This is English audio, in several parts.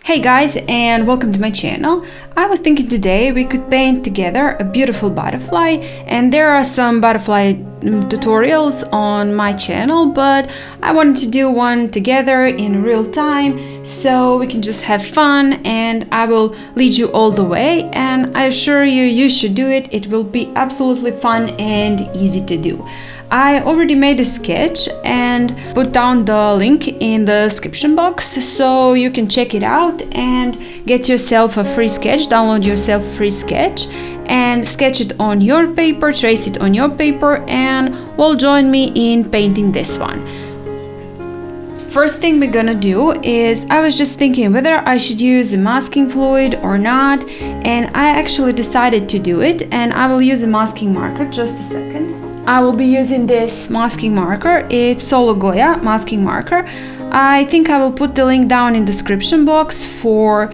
Hey guys, and welcome to my channel. I was thinking today we could paint together a beautiful butterfly, and there are some butterfly tutorials on my channel, but I wanted to do one together in real time so we can just have fun, and I will lead you all the way, and I assure you, you should do it. It will be absolutely fun and easy to do. I already made a sketch and put down the link in the description box so you can check it out and get yourself a free sketch, download yourself a free sketch and sketch it on your paper, trace it on your paper, and well, join me in painting this one. First thing we're gonna do is, I was just thinking whether I should use a masking fluid or not, and I actually decided to do it, and I will use a masking marker. Just a second. I will be using this masking marker. It's Solo Goya masking marker. I think I will put the link down in the description box for,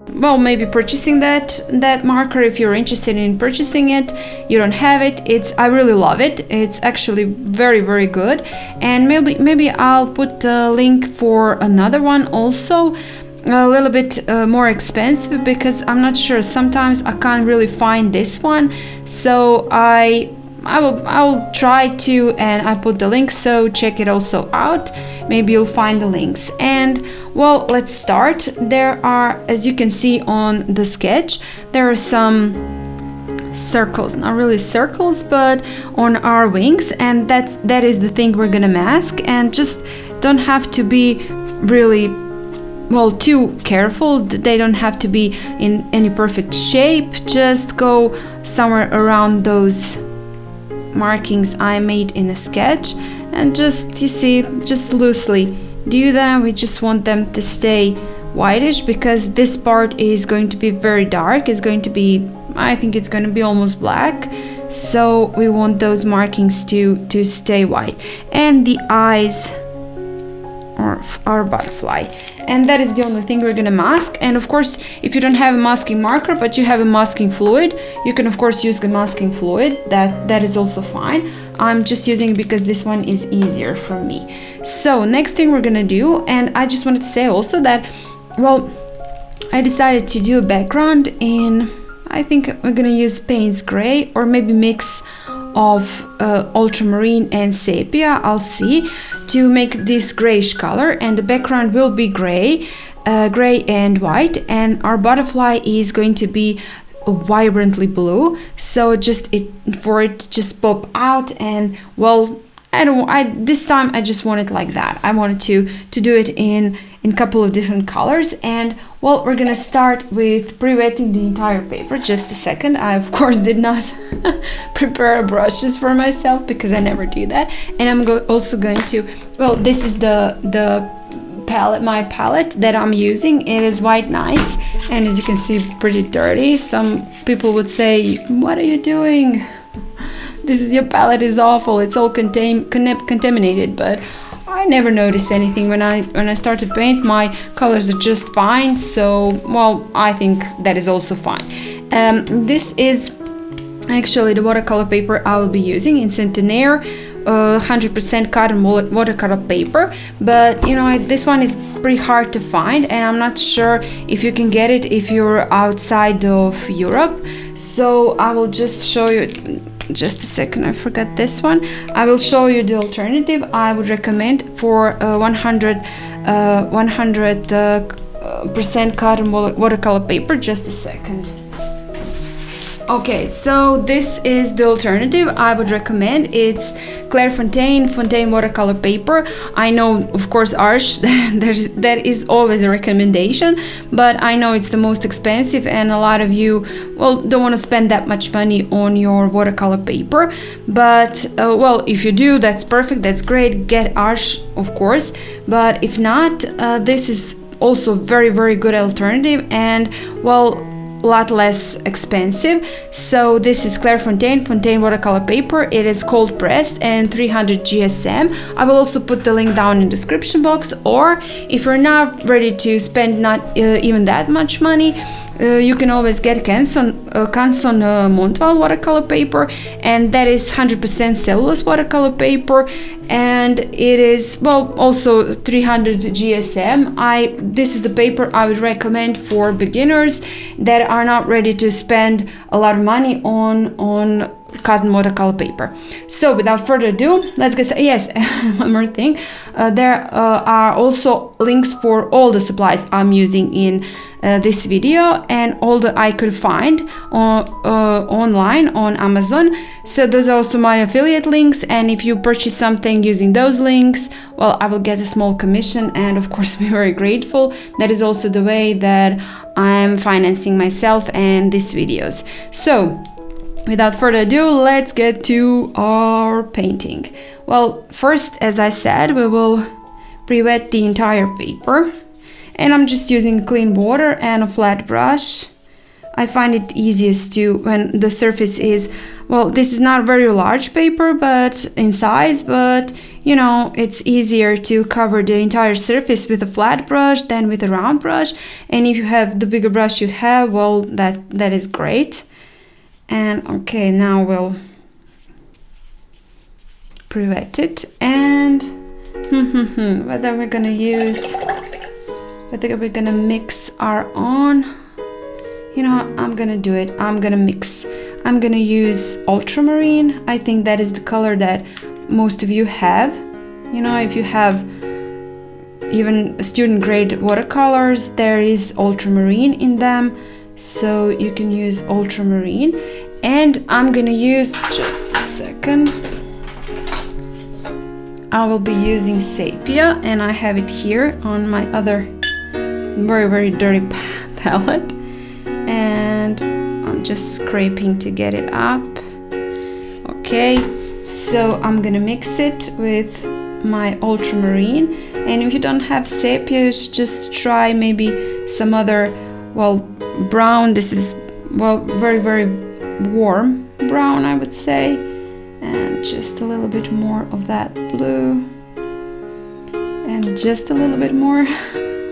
well, maybe purchasing that marker if you're interested in purchasing it. You don't have it. I really love it. It's actually very good. And maybe I'll put the link for another one also, a little bit more expensive, because I'm not sure. Sometimes I can't really find this one, so I'll try to, and I put the link, so check it also out. Maybe you'll find the links. And well, let's start. There are, as you can see on the sketch, there are some circles, not really circles, but on our wings, and that is the thing we're gonna mask. And just don't have to be really, well, too careful. They don't have to be in any perfect shape. Just go somewhere around those markings I made in a sketch, and just, you see, just loosely do them. We just want them to stay whitish, because this part is going to be very dark. It's going to be, I think it's going to be almost black, so we want those markings to stay white. And the eyes of our butterfly, and that is the only thing we're gonna mask. And of course, if you don't have a masking marker but you have a masking fluid, you can of course use the masking fluid. That is also fine. I'm just using it because this one is easier for me. So next thing we're gonna do, and I just wanted to say also that, well, I decided to do a background in, I think we're gonna use Payne's gray, or maybe mix of ultramarine and sepia, I'll see, to make this grayish color, and the background will be gray and white, and our butterfly is going to be vibrantly blue, so just for it to just pop out. And well, this time I just want it like that. I wanted to do it in a couple of different colors. And well, we're gonna start with pre-wetting the entire paper. Just a second. I of course did not prepare brushes for myself, because I never do that. And I'm also going to, well, this is the palette, my palette that I'm using. It is White Nights, and as you can see, pretty dirty. Some people would say, what are you doing? Your palette is awful. It's all contaminated, but I never noticed anything. When I start to paint, my colors are just fine. So, well, I think that is also fine. This is actually the watercolor paper I will be using in Centenaire, 100% cotton watercolor paper. But you know, this one is pretty hard to find, and I'm not sure if you can get it if you're outside of Europe. So I will just show you. Just a second, I forgot this one. I will show you the alternative I would recommend for 100% cotton watercolor paper. Just a second. Okay, so this is the alternative I would recommend. It's Clairefontaine Fontaine watercolor paper. I know, of course, Arch, that is always a recommendation, but I know it's the most expensive, and a lot of you, well, don't want to spend that much money on your watercolor paper. But well, if you do, that's perfect, that's great. Get Arch, of course. But if not, this is also very good alternative, and well, a lot less expensive. So this is Clairefontaine Fontaine watercolor paper. It is cold pressed and 300 GSM. I will also put the link down in the description box, or if you're not ready to spend not even that much money, you can always get Canson Montval watercolor paper, and that is 100% cellulose watercolor paper, and it is, well, also 300 GSM. This is the paper I would recommend for beginners that are not ready to spend a lot of money on cotton watercolor paper. So without further ado, let's get started. Yes, one more thing. There are also links for all the supplies I'm using in this video, and all that I could find online on Amazon. So those are also my affiliate links, and if you purchase something using those links, well, I will get a small commission, and of course be very grateful. That is also the way that I'm financing myself and these videos. So without further ado, let's get to our painting. Well, first, as I said, we will pre-wet the entire paper, and I'm just using clean water and a flat brush. I find it easiest to when the surface is, well, this is not very large paper but in size, but you know, it's easier to cover the entire surface with a flat brush than with a round brush. And if you have the bigger brush you have, well, that is great. And okay, now we'll pre-wet it, and what are we gonna use? What are we gonna mix our own? You know, I'm gonna do it. I'm gonna mix. I'm gonna use Ultramarine. I think that is the color that most of you have. You know, if you have even student grade watercolors, there is Ultramarine in them. So you can use Ultramarine, and I'm gonna use, just a second, I will be using sepia, and I have it here on my other very dirty palette, and I'm just scraping to get it up. Okay, so I'm gonna mix it with my Ultramarine, and if you don't have sepia, you should just try maybe some other, well, brown. This is, well, very warm brown, I would say, and just a little bit more of that blue, and just a little bit more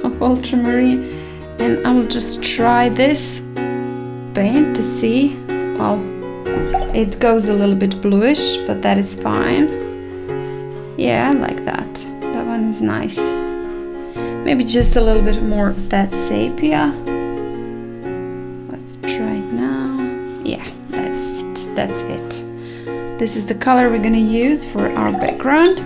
of Ultramarine, and I will just try this paint to see. Well, it goes a little bit bluish, but that is fine. Yeah, I like that. That one is nice. Maybe just a little bit more of that sepia. Let's try it now. Yeah, that's it. This is the color we're gonna use for our background,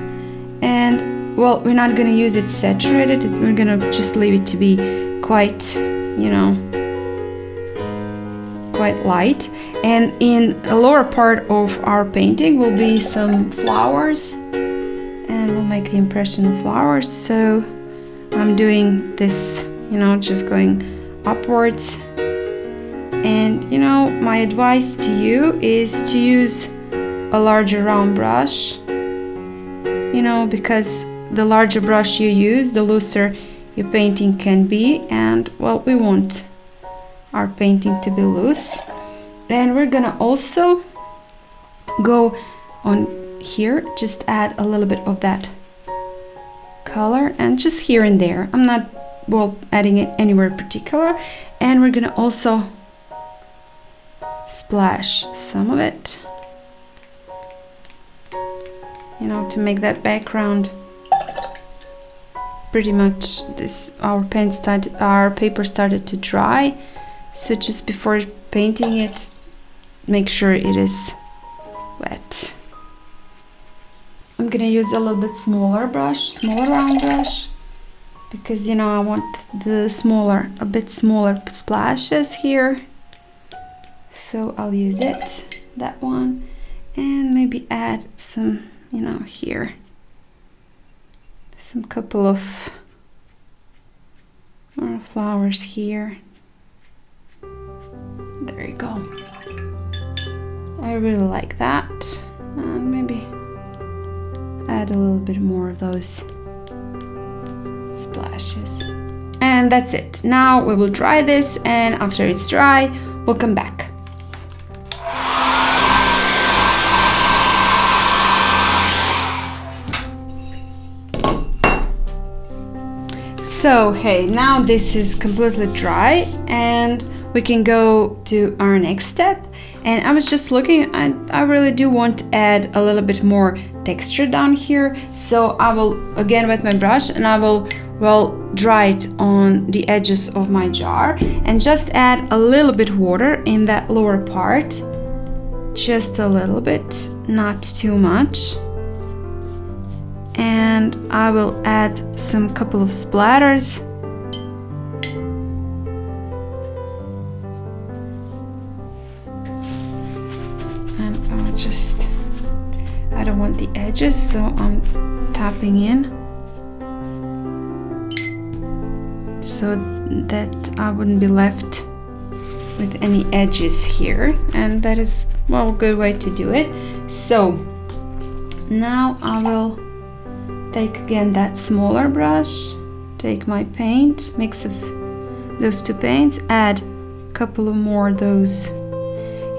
and well, we're not gonna use it saturated. We're gonna just leave it to be quite, you know, quite light. And in the lower part of our painting will be some flowers, and we'll make the impression of flowers. So I'm doing this, you know, just going upwards. And you know, my advice to you is to use a larger round brush, you know, because the larger brush you use, the looser your painting can be, and well, we want our painting to be loose. And we're gonna also go on here, just add a little bit of that color, and just here and there. I'm not, well, adding it anywhere particular. And we're gonna also splash some of it, you know, to make that background pretty much this. Our paper started to dry, so just before painting it, make sure it is wet. I'm gonna use a little bit smaller round brush, because you know, I want a bit smaller splashes here. So I'll use it, that one, and maybe add some, you know, here, some couple of flowers here. There you go. I really like that, and maybe add a little bit more of those splashes. And that's it. Now we will dry this, and after it's dry, we'll come back. So, hey, now this is completely dry, and we can go to our next step. And I was just looking, I really do want to add a little bit more texture down here. So I will again wet my brush and I will, well, dry it on the edges of my jar and just add a little bit water in that lower part. Just a little bit, not too much. And I will add some couple of splatters. And I'll just, I don't want the edges, so I'm tapping in so that I wouldn't be left with any edges here. And that is, well, a good way to do it. So now I will take again that smaller brush, take my paint, mix of those two paints, add a couple of more of those.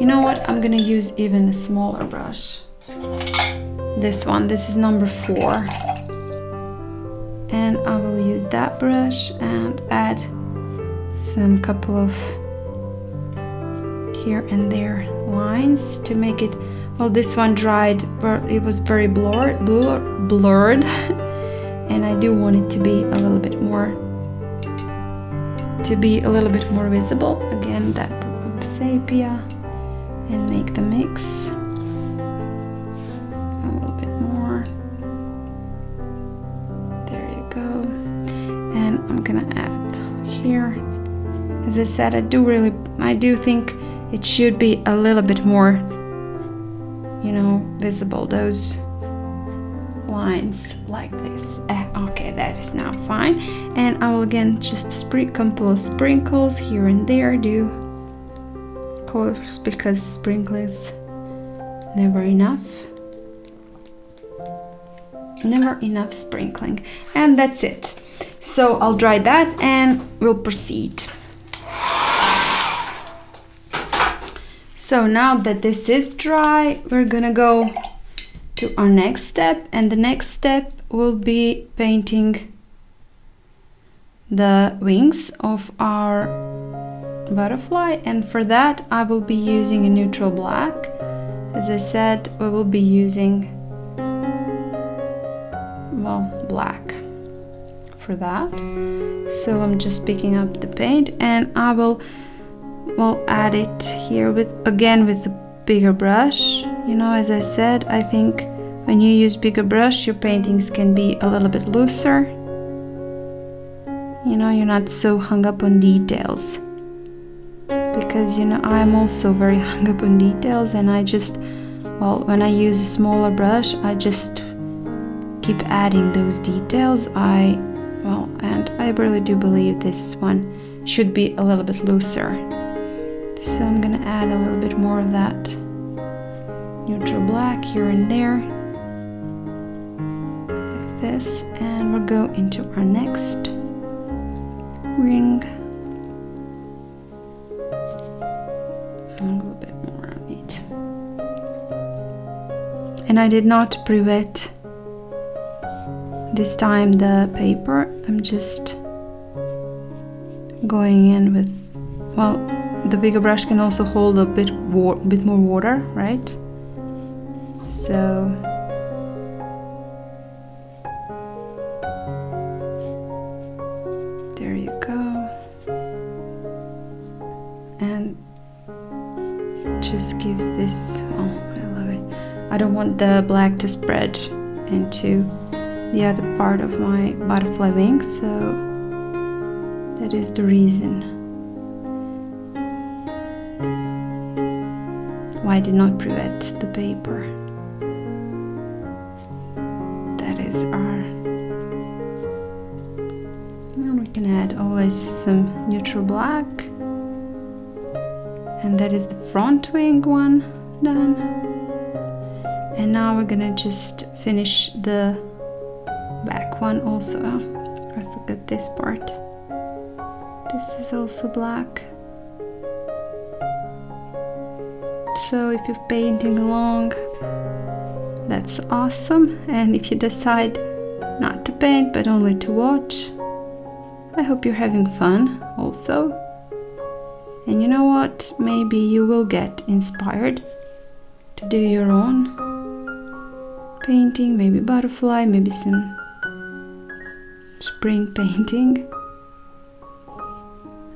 You know what, I'm gonna use even a smaller brush. This one, this is number 4. And I will use that brush and add some couple of here and there lines to make it, well, this one dried, but it was very blurred. And I do want it to be a little bit more, visible. Again, that sepia, and make the mix a little bit more. There you go. And I'm gonna add here. As I said, I do think it should be a little bit more, you know, visible, those lines like this. Okay, that is now fine. And I will again just couple of sprinkles here and there, do, of course, because sprinkles never enough sprinkling. And that's it. So I'll dry that and we'll proceed. So now that this is dry, we're gonna go to our next step, and the next step will be painting the wings of our butterfly, and for that I will be using a neutral black. As I said, we will be using, well, black for that. So I'm just picking up the paint and I will, well, add it here with the bigger brush. You know, as I said, I think when you use bigger brush, your paintings can be a little bit looser. You know, you're not so hung up on details. Because, you know, I'm also very hung up on details, and I just, well, when I use a smaller brush, I just keep adding those details. And I really do believe this one should be a little bit looser. So I'm gonna add a little bit more of that neutral black here and there, like this, and we'll go into our next ring. A little bit more on it. And I did not pre-wet this time the paper. I'm just going in with, well, the bigger brush can also hold a bit more water, right? So there you go. And just gives this, oh, I love it. I don't want the black to spread into the other part of my butterfly wing, so that is the reason why I did not pre-wet the paper. That is our, and we can add always some neutral black, and that is the front wing one done. And now we're gonna just finish the back one also. Oh, I forgot this part. This is also black. So if you're painting along, that's awesome. And if you decide not to paint but only to watch, I hope you're having fun also. And you know what? Maybe you will get inspired to do your own painting, maybe butterfly, maybe some spring painting.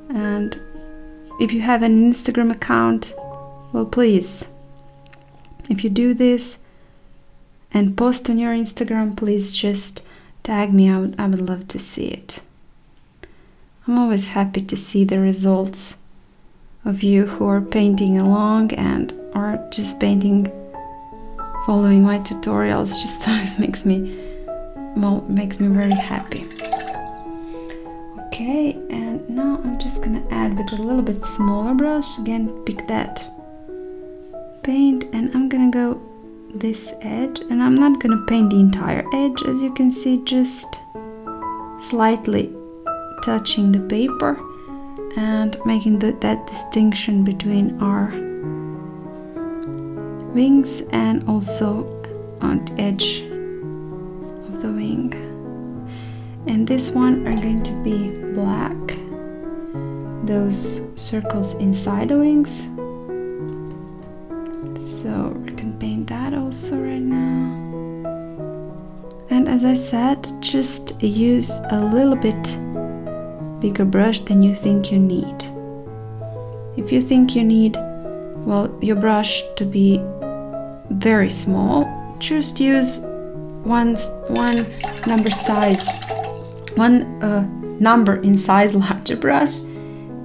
And if you have an Instagram account, well, please, if you do this and post on your Instagram, please just tag me. I would love to see it. I'm always happy to see the results of you who are painting along and are just painting, following my tutorials. Just always makes me very happy. Okay, and now I'm just gonna add with a little bit smaller brush. Again, pick that paint, and I'm gonna go this edge, and I'm not gonna paint the entire edge, as you can see, just slightly touching the paper and making that distinction between our wings and also on the edge of the wing. And this one are going to be black, those circles inside the wings. So we can paint that also right now. And as I said, just use a little bit bigger brush than you think you need. If you think you need, well, your brush to be very small, just use one number in size larger brush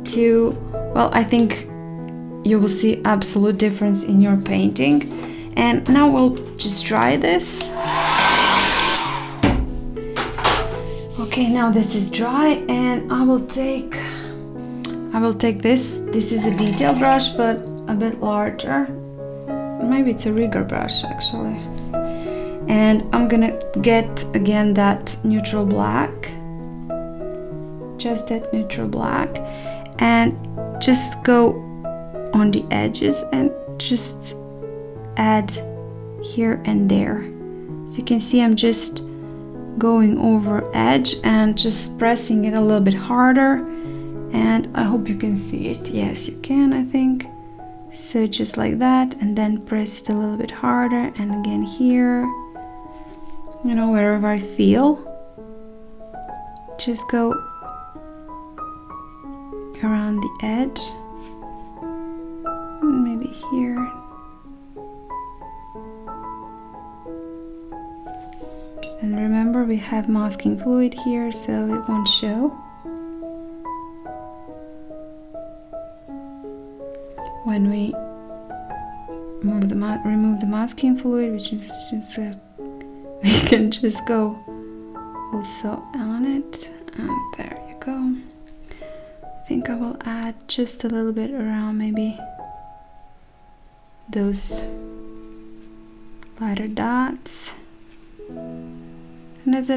to, well, I think you will see absolute difference in your painting. And now we'll just dry this. Okay, now this is dry, and I will take this. This is a detail brush, but a bit larger. Maybe it's a rigger brush actually. And I'm gonna get again that neutral black, just that neutral black, and just go on the edges and just add here and there. So you can see I'm just going over edge and just pressing it a little bit harder, and I hope you can see it. Yes, you can, I think. So just like that, and then press it a little bit harder, and again here, you know, wherever I feel, just go around the edge, and maybe here. And remember, we have masking fluid here, so it won't show. When we remove the masking fluid, which is just we can just go also on it, and there you go. I think I will add just a little bit around maybe those lighter dots. And as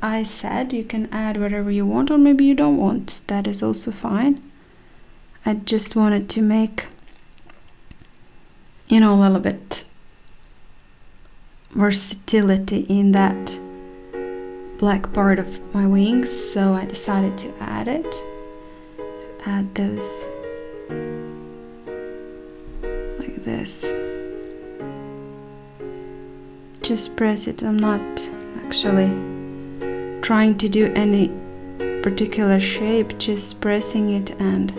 I said, you can add whatever you want, or maybe you don't want. That is also fine. I just wanted to make, you know, a little bit versatility in that black part of my wings, so I decided to add it. Add those like this. Just press it. I'm not actually trying to do any particular shape, just pressing it, and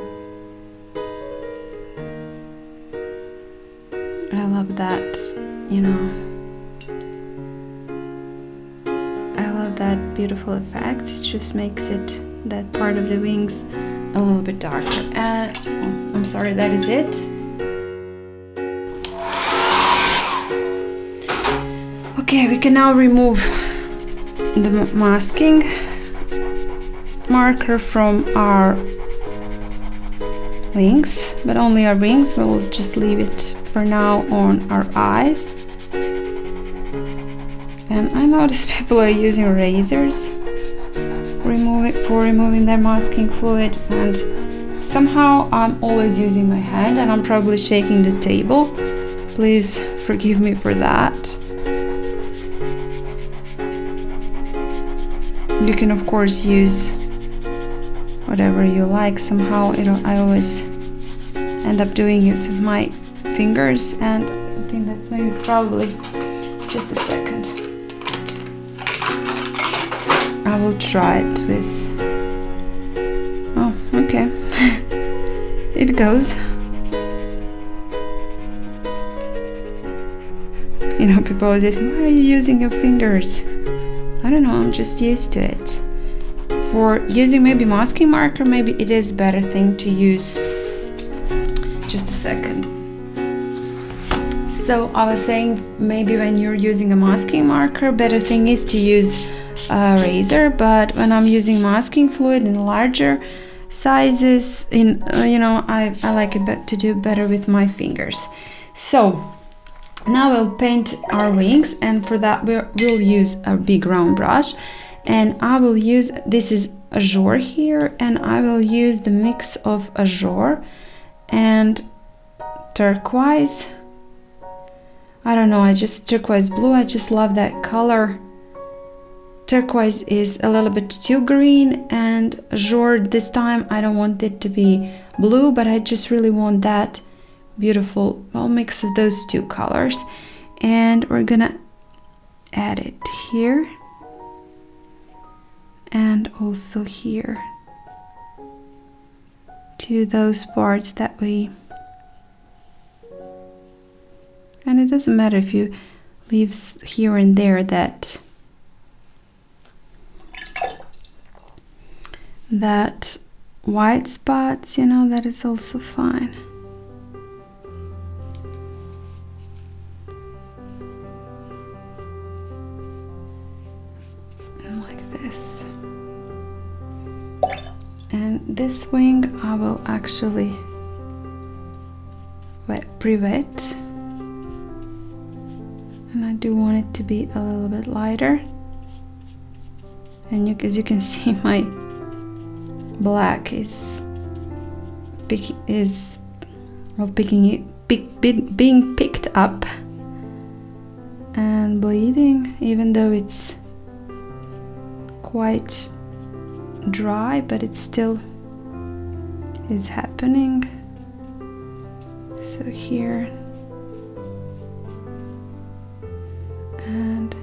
I love that, you know, I love that beautiful effect. It just makes it, that part of the wings, a little bit darker. I'm sorry, that is it. Okay, we can now remove the masking marker from our wings, but only our wings. We'll just leave it for now on our eyes. And I notice people are using razors for removing their masking fluid, and somehow I'm always using my hand, and I'm probably shaking the table. Please forgive me for that. You can of course use whatever you like. Somehow I always end up doing it with my fingers, and I think that's maybe probably just a second. I will try it with, oh, okay. It goes. You know, people always say, why are you using your fingers? I don't know, I'm just used to it. For using maybe masking marker, maybe it is a better thing to use. Just a second. So I was saying, maybe when you're using a masking marker, better thing is to use a razor, but when I'm using masking fluid in larger sizes, you know, I like it to do better with my fingers. So now we'll paint our wings, and for that we'll use a big round brush, and I will use, this is Azure here, and I will use the mix of Azure and Turquoise. I don't know, Turquoise blue, I just love that color. Turquoise is a little bit too green, and Azure this time I don't want it to be blue, but I just really want that beautiful, well, mix of those two colors. And we're gonna add it here and also here to those parts that we, and it doesn't matter if you leave here and there that white spots, you know, that is also fine. Like this. And this wing I will actually pre-wet, and I do want it to be a little bit lighter. And as you can see, my black is being picked up and bleeding, even though it's quite dry, but it still is happening. So here and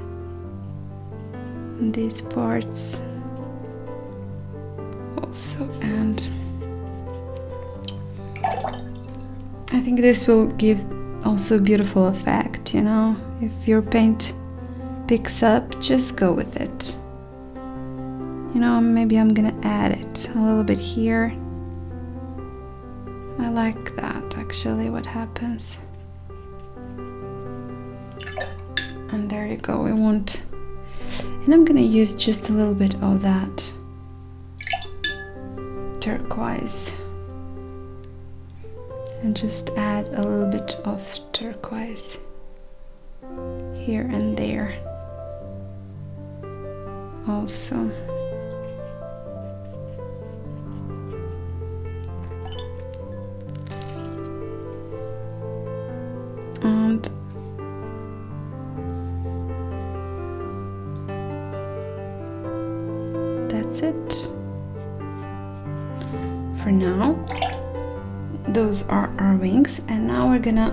these parts also, and I think this will give also a beautiful effect, you know. If your paint picks up, just go with it. You know, maybe I'm gonna add it a little bit here. I like that actually, what happens. And there you go, we want, and I'm gonna use just a little bit of that turquoise and just add a little bit of turquoise here and there also. And that's it for now. Those are our wings, and now we're gonna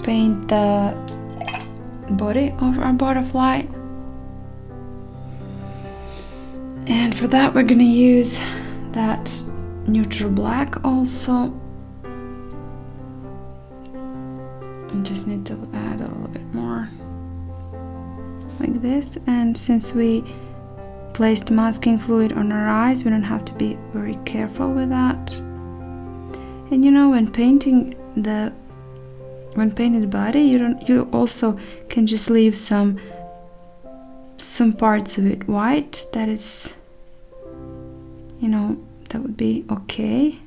paint the body of our butterfly, and for that we're gonna use that neutral black also. I just need to add a little bit more like this, and since we placed masking fluid on our eyes, we don't have to be very careful with that. And you know, when painting the body, you also can just leave some parts of it white. That is, you know, that would be okay.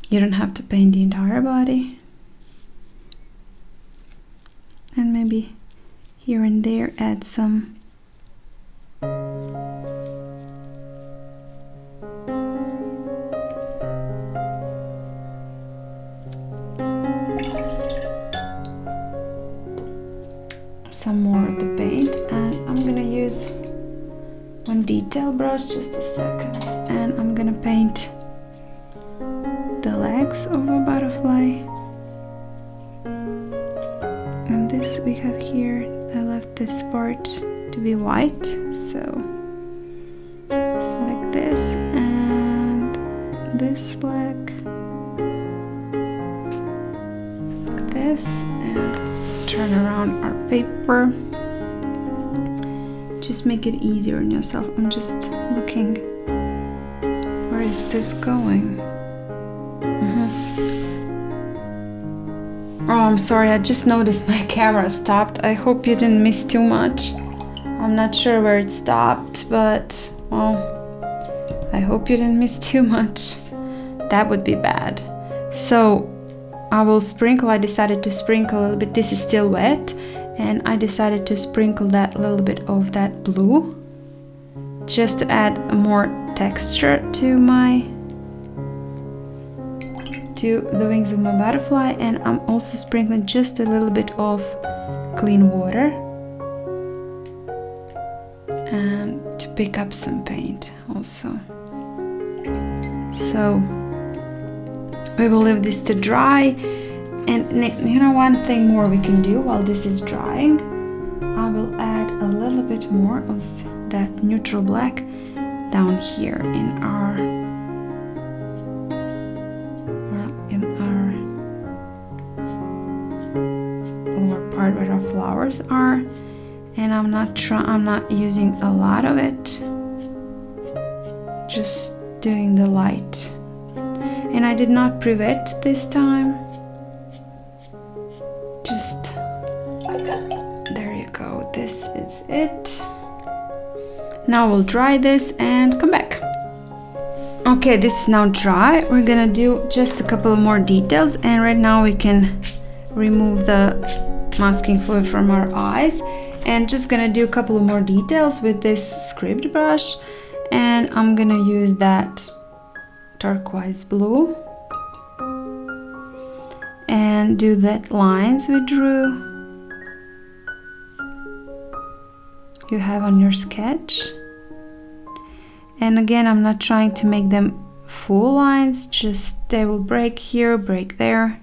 You don't have to paint the entire body. And maybe here and there add some more of the paint, and I'm gonna use detail brush, just a second, and I'm gonna paint the legs of a butterfly. And this we have here, I left this part to be white, so like this, and this leg like this, and turn around our paper. Just make it easier on yourself. I'm just looking, where is this going? Oh, I'm sorry, I just noticed my camera stopped. I hope you didn't miss too much. I'm not sure where it stopped, but well, I hope you didn't miss too much. That would be bad. So I will sprinkle, I decided to sprinkle a little bit. This is still wet, and I decided to sprinkle that little bit of that blue just to add more texture to the wings of my butterfly. And I'm also sprinkling just a little bit of clean water and to pick up some paint also. So we will leave this to dry. And you know, one thing more we can do while this is drying, I will add a little bit more of that neutral black down here in our lower part where our flowers are. And I'm not using a lot of it, just doing the light. And I did not pre-wet this time. Just there you go, this is it. Now we'll dry this and come back. Okay, this is now dry. We're gonna do just a couple more details, and right now we can remove the masking fluid from our eyes, and just gonna do a couple of more details with this script brush. And I'm gonna use that turquoise blue and do that lines we drew you have on your sketch. And again, I'm not trying to make them full lines, just they will break here, break there,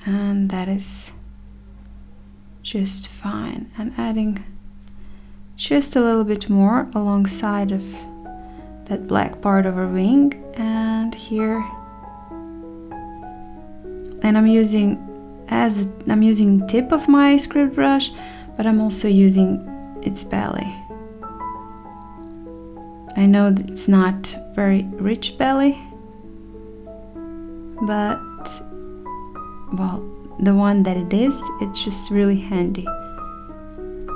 and that is just fine. And adding just a little bit more alongside of that black part of her wing and here. And I'm using the tip of my script brush, but I'm also using its belly. I know that it's not very rich belly, but well, the one that it is, it's just really handy.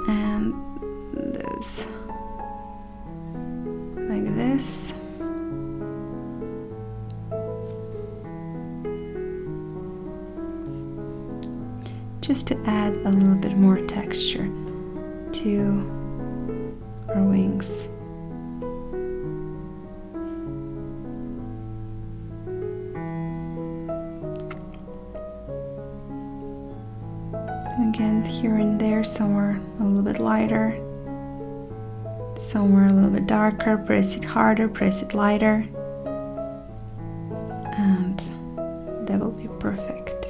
And this, like this. Just to add a little bit more texture to our wings. Again, here and there, somewhere a little bit lighter, somewhere a little bit darker. Press it harder, press it lighter, and that will be perfect.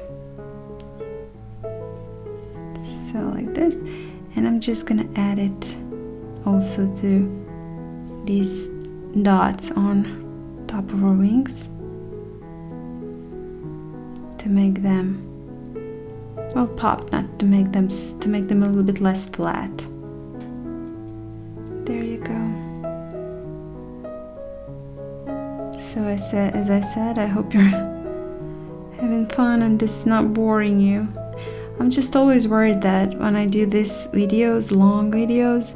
So like this. And I'm just gonna add it also to these dots on top of our wings to make them, well, pop, not to make them, to make them a little bit less flat. There you go. So as I said, I hope you're having fun and this is not boring you. I'm just always worried that when I do these videos, long videos,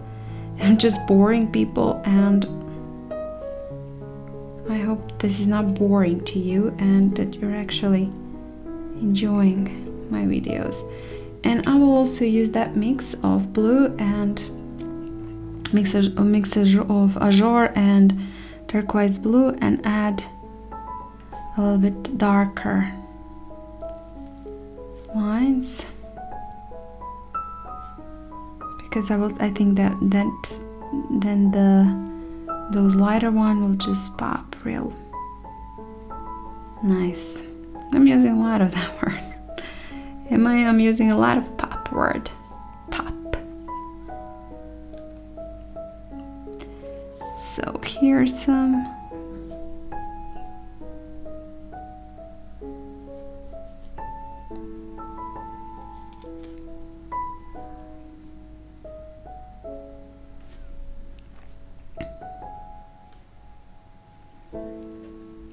I'm just boring people, and I hope this is not boring to you and that you're actually enjoying my videos. And I will also use that mix of blue and mix of Azure and turquoise blue and add a little bit darker lines, because I think that then those lighter one will just pop real nice. I'm using a lot of that word. I'm using a lot of pop word. Pop. So here's some.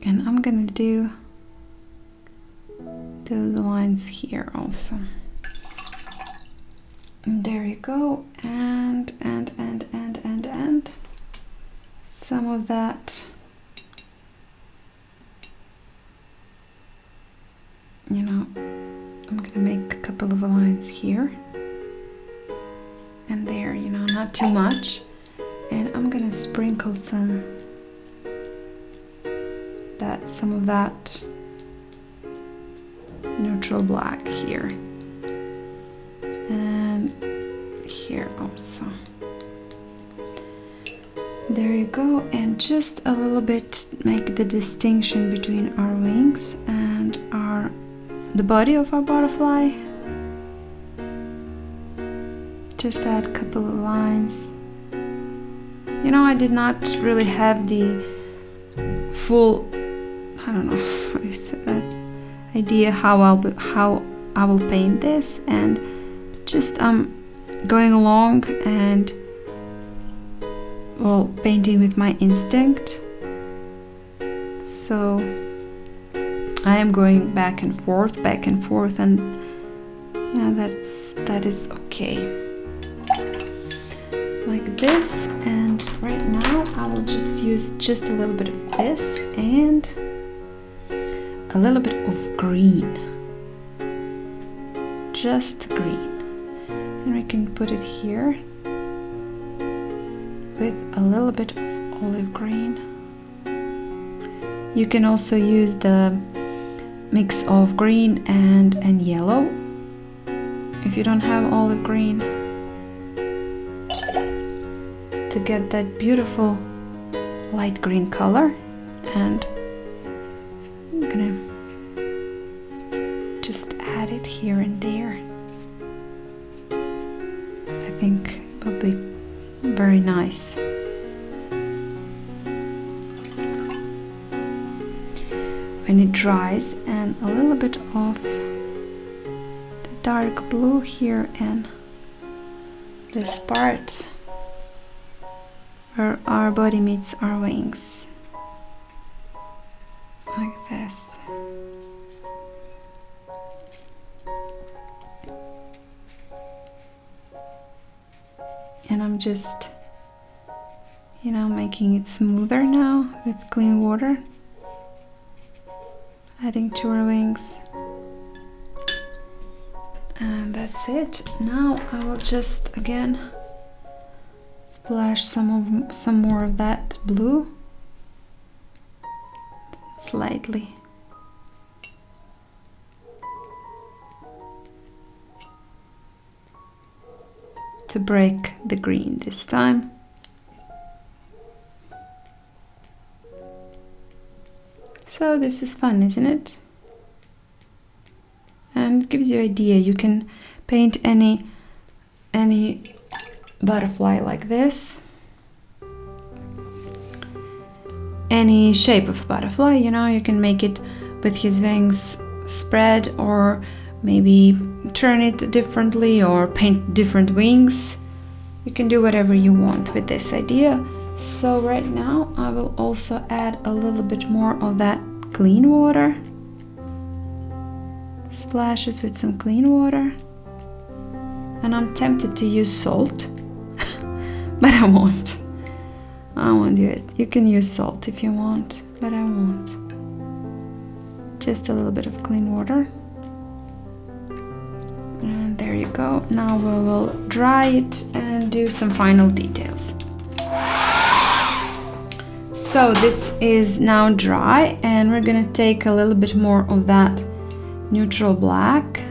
And I'm gonna do those lines here also. And there you go, and some of that, you know, I'm gonna make a couple of lines here and there, you know, not too much. And I'm gonna sprinkle some of that neutral black here and here also. There you go, and just a little bit make the distinction between our wings and the body of our butterfly. Just add a couple of lines. You know, I did not really have the full, I don't know how you say that, idea how I will paint this, and just going along and, well, painting with my instinct. So I am going back and forth, and yeah, that is okay, like this. And right now I will just use just a little bit of this and a little bit of green, just green, and we can put it here with a little bit of olive green. You can also use the mix of green and yellow if you don't have olive green, to get that beautiful light green color. And I'm gonna just add it here and there. I think it will be very nice. When it dries, and a little bit of the dark blue here in this part where our body meets our wings, like this. And I'm just, you know, making it smoother now with clean water, adding to our wings. And that's it. Now I will just again splash some more of that blue, slightly. To break the green this time. So this is fun, isn't it? And it gives you an idea. You can paint any butterfly like this, any shape of butterfly, you know. You can make it with his wings spread, or maybe turn it differently, or paint different wings. You can do whatever you want with this idea. So right now I will also add a little bit more of that clean water, splashes with some clean water. And I'm tempted to use salt, but I won't do it. You can use salt if you want, but I won't. Just a little bit of clean water. And there you go. Now we will dry it and do some final details. So this is now dry, and we're gonna take a little bit more of that neutral black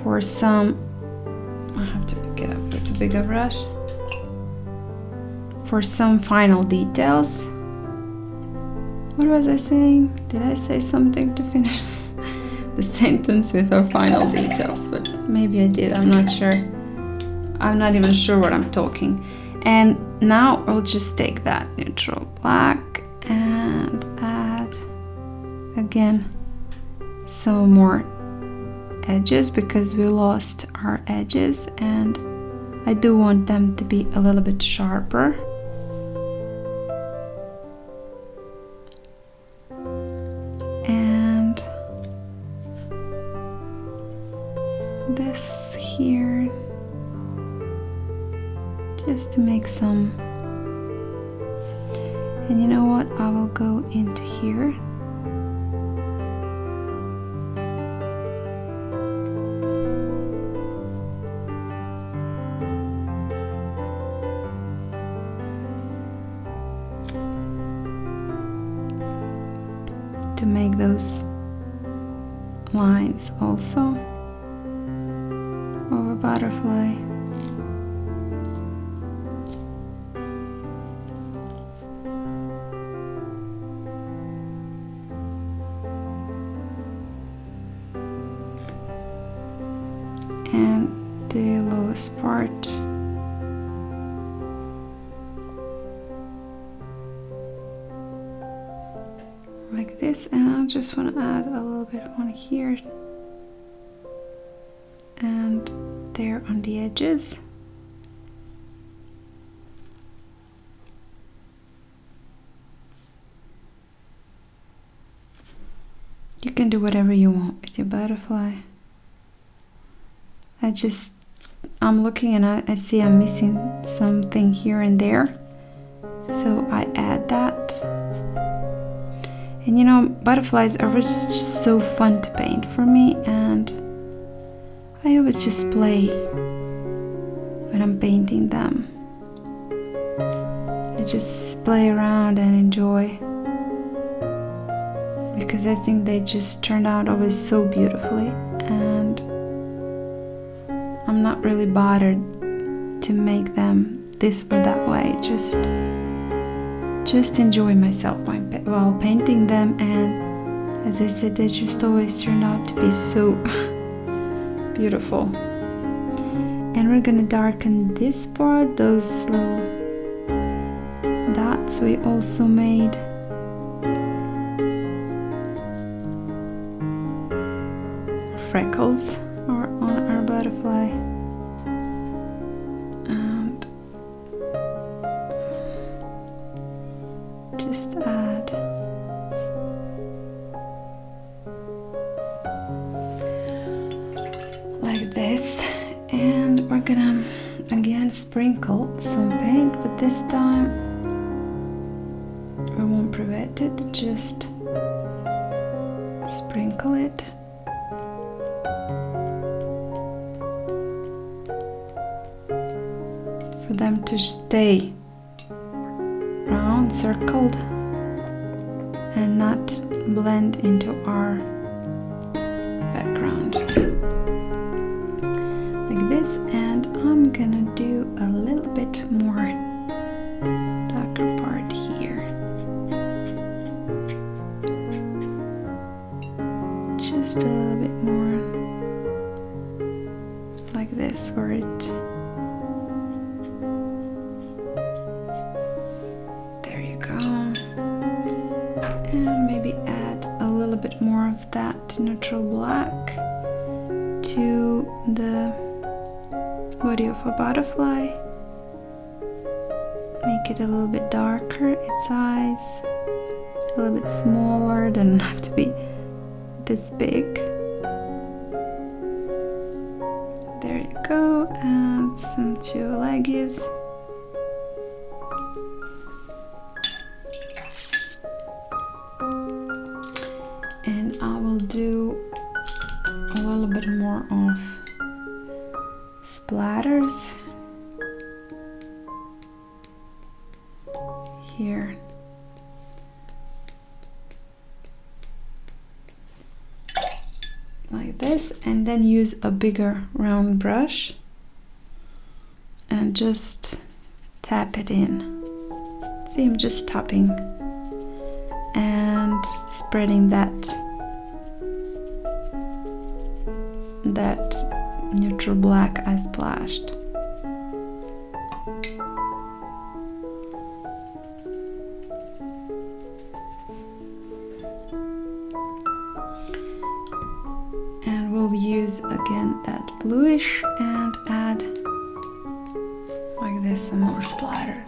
for some. I have to pick it up with a bigger brush. for some final details. What was I saying? Did I say something to finish the sentence with our final details? But maybe I did, I'm not sure. I'm not even sure what I'm talking. And now I'll just take that neutral black and add again some more edges, because we lost our edges and I do want them to be a little bit sharper. And this here, just to make some. And you know what, I will go into here. To make those lines also of a butterfly. And the lowest part. Like this, and I just want to add a little bit on here and there on the edges. You can do whatever you want with your butterfly. I'm looking and I see I'm missing something here and there, so I add that. And you know, butterflies are just so fun to paint for me, and I always just play when I'm painting them. I just play around and enjoy, because I think they just turn out always so beautifully, and I'm not really bothered to make them this or that way. Just enjoy myself while painting them, and as I said, they just always turn out to be so beautiful. And we're gonna darken this part, those little dots we also made. Freckles are on our butterfly. And just add like this, and we're gonna again sprinkle some paint, but this time we won't prevent it, just sprinkle it. For them to stay round, circled, and not blend into our background like this. And I'm gonna do a little bit more darker part here, just a little bit more like this, where it more of that neutral black to the body of a butterfly. Make it a little bit darker, its eyes a little bit smaller, doesn't have to be this big. There you go, and some two leggies. And I will do a little bit more of splatters here. Like this, and then use a bigger round brush and just tap it in. See, I'm just tapping and spreading that neutral black I splashed. And we'll use again that bluish and add like this some more splatters.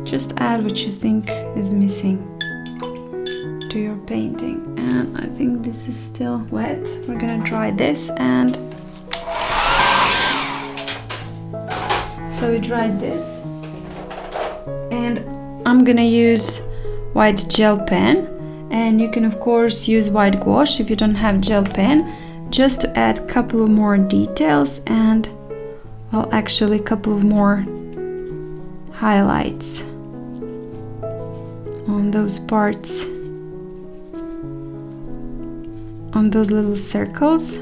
Just add what you think is missing to your painting. And I think this is still wet. We're gonna dry this, and so we dried this. And I'm gonna use white gel pen, and you can of course use white gouache if you don't have gel pen, just to add a couple of more details and, well, actually a couple of more highlights on those parts, on those little circles.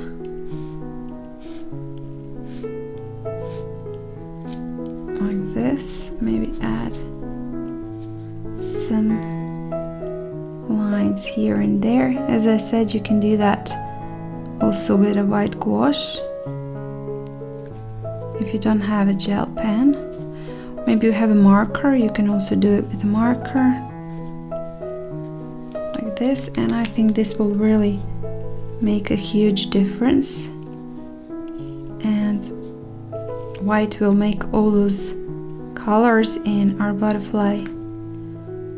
Like this. Maybe add some lines here and there. As I said, you can do that also with a white gouache if you don't have a gel pen. Maybe you have a marker, you can also do it with a marker like this, and I think this will really make a huge difference, and white will make all those colors in our butterfly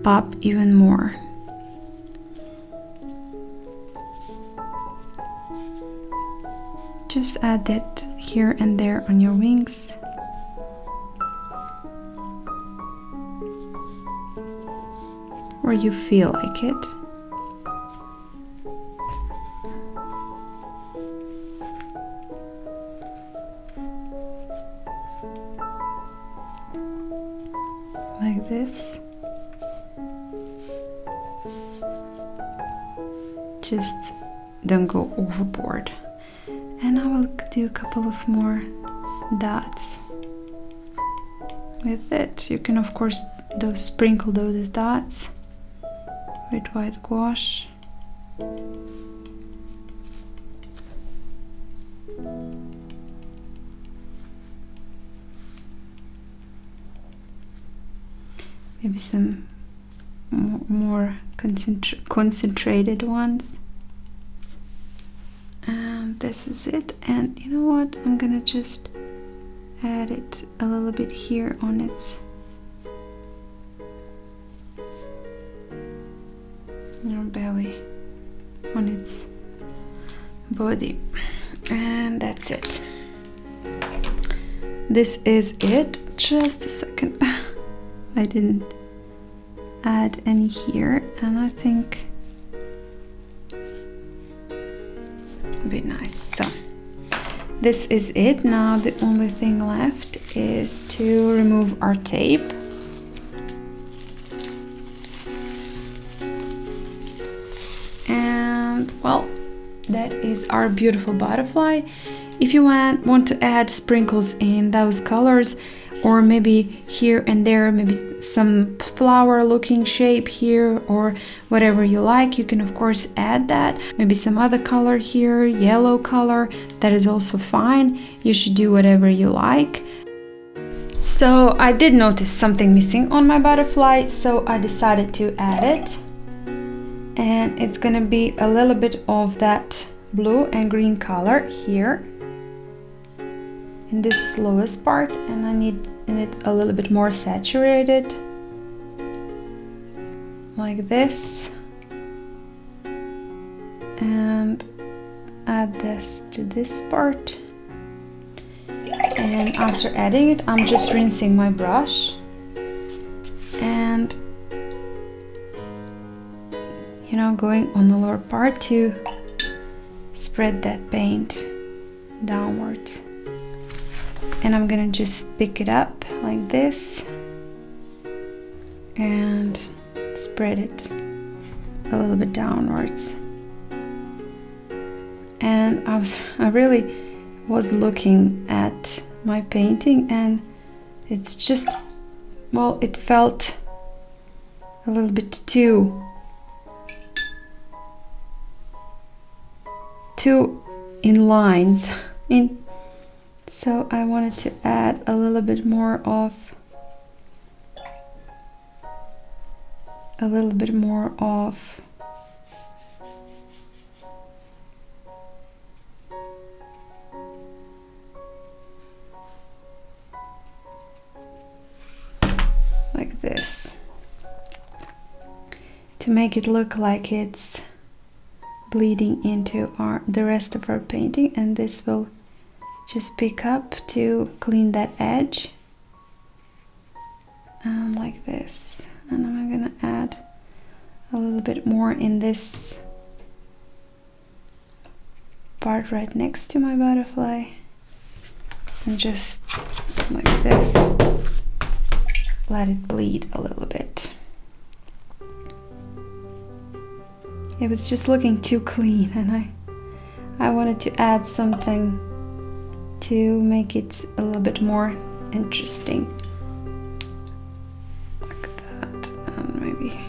pop even more. Just add that here and there on your wings. Where you feel like it. Like this. Just don't go overboard. And I will do a couple of more dots with it. You can of course sprinkle those dots with white gouache. Maybe some more concentrated ones. And this is it. And you know what? I'm gonna just add it a little bit here on its belly, on its body, and that's it. This is it. Just a second. I didn't add any here, and I think it'd be nice. So this is it. Now the only thing left is to remove our tape. And well, that is our beautiful butterfly. If you want to add sprinkles in those colors, or maybe here and there, maybe some flower looking shape here, or whatever you like, you can of course add that. Maybe some other color here, yellow color, that is also fine. You should do whatever you like. So I did notice something missing on my butterfly, so I decided to add it. And it's gonna be a little bit of that blue and green color here in this lowest part, and I need it a little bit more saturated, like this, and add this to this part. And after adding it, I'm just rinsing my brush and, you know, going on the lower part to spread that paint downwards. And I'm gonna just pick it up like this and spread it a little bit downwards. And I really was looking at my painting, and it's just, well, it felt a little bit too in lines. So I wanted to add a little bit more of like this, to make it look like it's bleeding into the rest of our painting, and this will just pick up to clean that edge, like this. And I'm gonna add a little bit more in this part right next to my butterfly, and just like this, let it bleed a little bit. It was just looking too clean, and I wanted to add something to make it a little bit more interesting, like that. And maybe,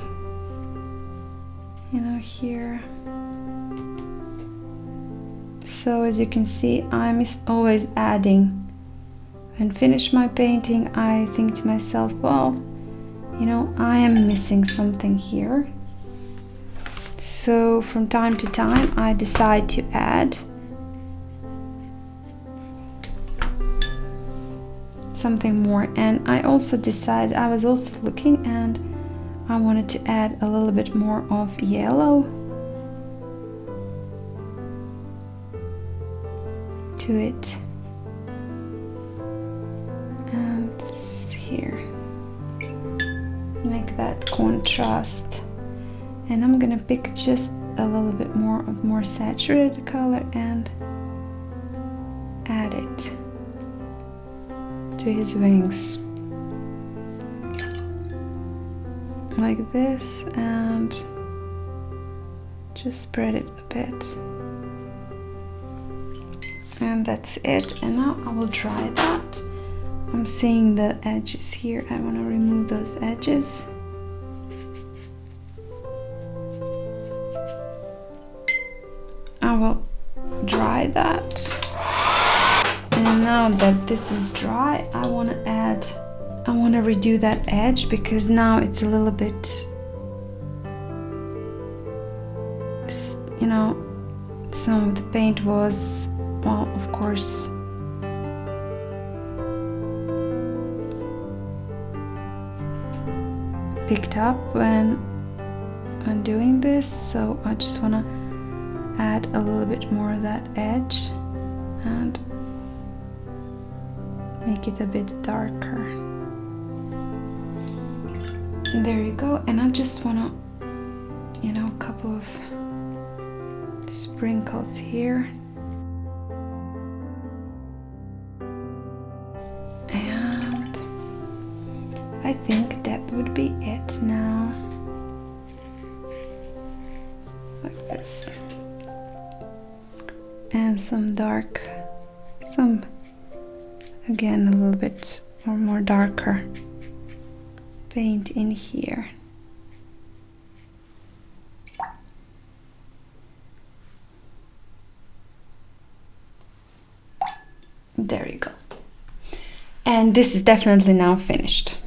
you know, here. So as you can see, I'm always adding. When I finish my painting, I think to myself, well, you know, I am missing something here. So from time to time I decide to add something more. And I also decided, I was also looking, and I wanted to add a little bit more of yellow to it. And here, make that contrast. And I'm gonna pick just a little bit more of more saturated color and add it to his wings, like this, and just spread it a bit. And that's it. And now I will dry that. I'm seeing the edges here. I want to remove those edges. I will dry that. And now that this is dry, I want to redo that edge, because now it's a little bit, you know, some of the paint was, well, of course, picked up when doing this. So I just want to add a little bit more of that edge and make it a bit darker. And there you go. And I just want to, you know, a couple of sprinkles here. And I think that would be it now. Like this. And some dark, again a little bit more darker paint in here. There you go. And this is definitely now finished.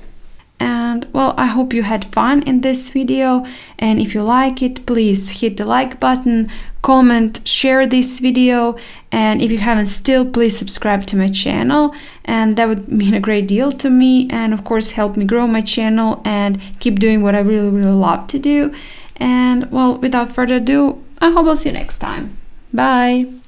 And well, I hope you had fun in this video, and if you like it, please hit the like button, comment, share this video, and if you haven't still, please subscribe to my channel, and that would mean a great deal to me, and of course help me grow my channel and keep doing what I really love to do. And well, without further ado, I hope I'll see you next time. Bye!